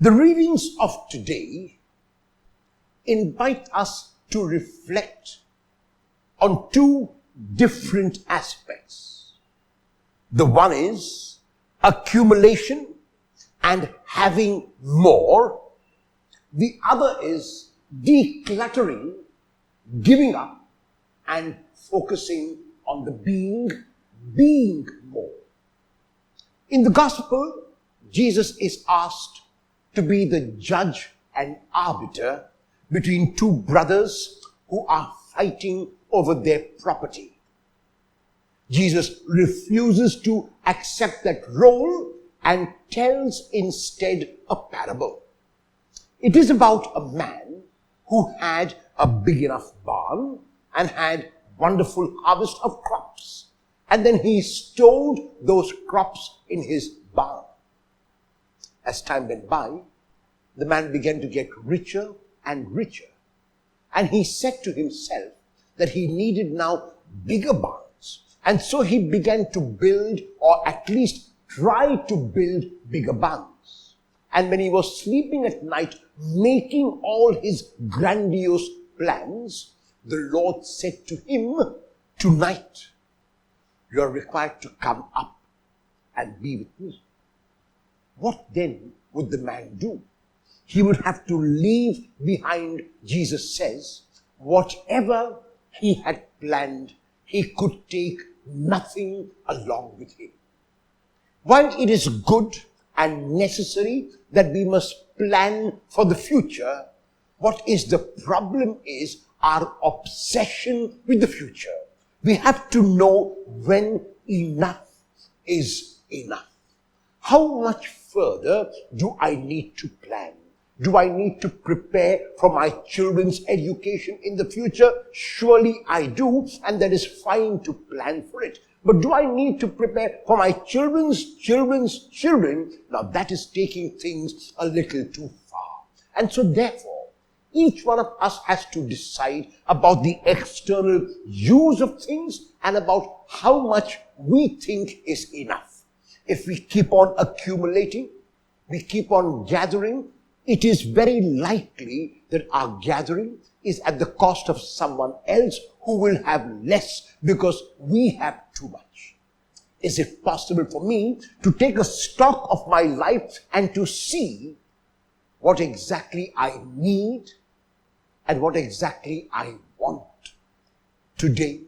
The readings of today invite us to reflect on two different aspects. The one is accumulation and having more. The other is decluttering, giving up, and focusing on the being more. In the gospel, Jesus is asked to be the judge and arbiter between two brothers who are fighting over their property. Jesus refuses to accept that role and tells instead a parable. It is about a man who had a big enough barn and had wonderful harvest of crops. And then he stored those crops in his barn. As time went by, the man began to get richer and richer. And he said to himself that he needed now bigger barns. And so he began to build, or at least try to build, bigger barns. And when he was sleeping at night, making all his grandiose plans, the Lord said to him, "Tonight, you are required to come up and be with me." What then would the man do? He would have to leave behind, Jesus says, whatever he had planned. He could take nothing along with him. While it is good and necessary that we must plan for the future, what is the problem is our obsession with the future. We have to know when enough is enough. How much further do I need to plan? Do I need to prepare for my children's education in the future? Surely I do, and that is fine to plan for it. But do I need to prepare for my children's children? Now that is taking things a little too far. And so therefore, each one of us has to decide about the external use of things and about how much we think is enough. If we keep on accumulating, we keep on gathering, it is very likely that our gathering is at the cost of someone else who will have less because we have too much. Is it possible for me to take a stock of my life and to see what exactly I need and what exactly I want? Today,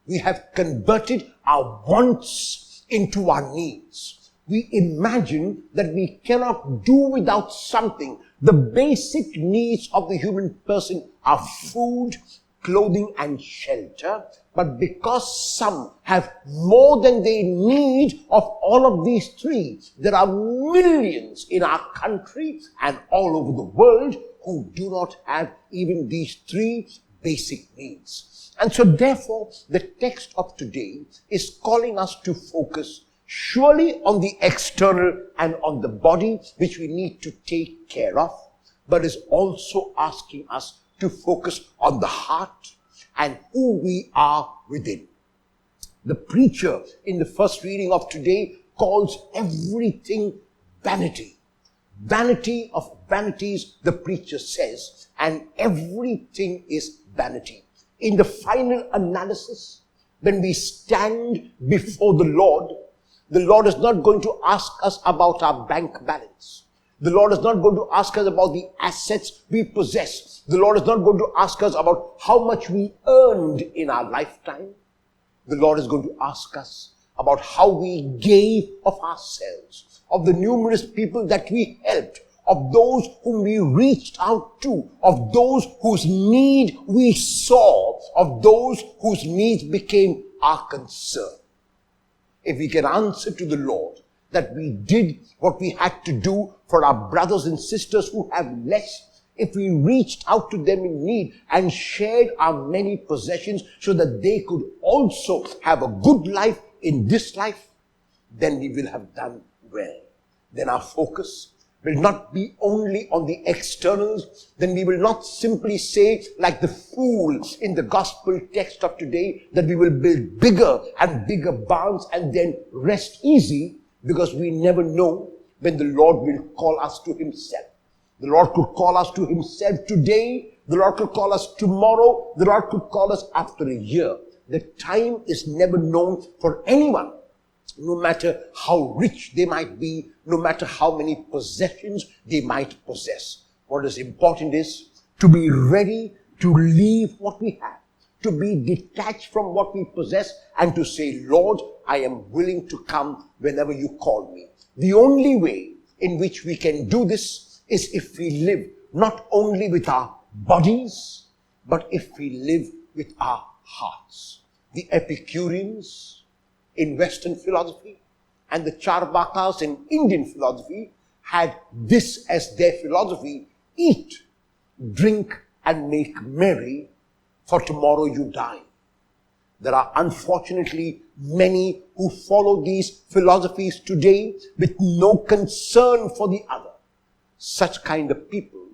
we have converted our wants into our needs. We imagine that we cannot do without something. The basic needs of the human person are food, clothing, and shelter. But because some have more than they need of all of these three, there are millions in our country and all over the world who do not have even these three basic needs. And so therefore, the text of today is calling us to focus surely on the external and on the body, which we need to take care of, but is also asking us to focus on the heart and who we are within. The preacher in the first reading of today calls everything vanity. Vanity of vanities, the preacher says, and everything is vanity. In the final analysis, when we stand before the Lord is not going to ask us about our bank balance. The Lord is not going to ask us about the assets we possess. The Lord is not going to ask us about how much we earned in our lifetime. The Lord is going to ask us about how we gave of ourselves, of the numerous people that we helped, of those whom we reached out to, of those whose need we saw, of those whose needs became our concern. If we can answer to the Lord that we did what we had to do for our brothers and sisters who have less, if we reached out to them in need and shared our many possessions so that they could also have a good life in this life, then we will have done well. Then our focus will not be only on the externals. Then we will not simply say, like the fool in the gospel text of today, that we will build bigger and bigger barns and then rest easy, because we never know when the Lord will call us to himself. The Lord could call us to himself today. The Lord could call us tomorrow. The Lord could call us after a year. The time is never known for anyone. No matter how rich they might be, no matter how many possessions they might possess. What is important is to be ready to leave what we have, to be detached from what we possess, and to say, Lord, I am willing to come whenever you call me. The only way in which we can do this is if we live not only with our bodies, but if we live with our hearts. The Epicureans in Western philosophy and the Charvakas in Indian philosophy had this as their philosophy: eat, drink, and make merry, for tomorrow you die. There are unfortunately many who follow these philosophies today with no concern for the other. Such kind of people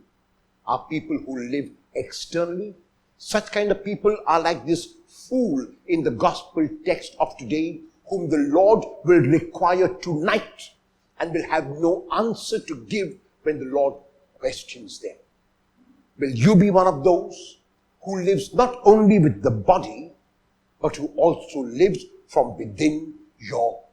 are people who live externally. Such kind of people are like this fool in the gospel text of today, whom the Lord will require tonight and will have no answer to give when the Lord questions them. Will you be one of those who lives not only with the body, but who also lives from within your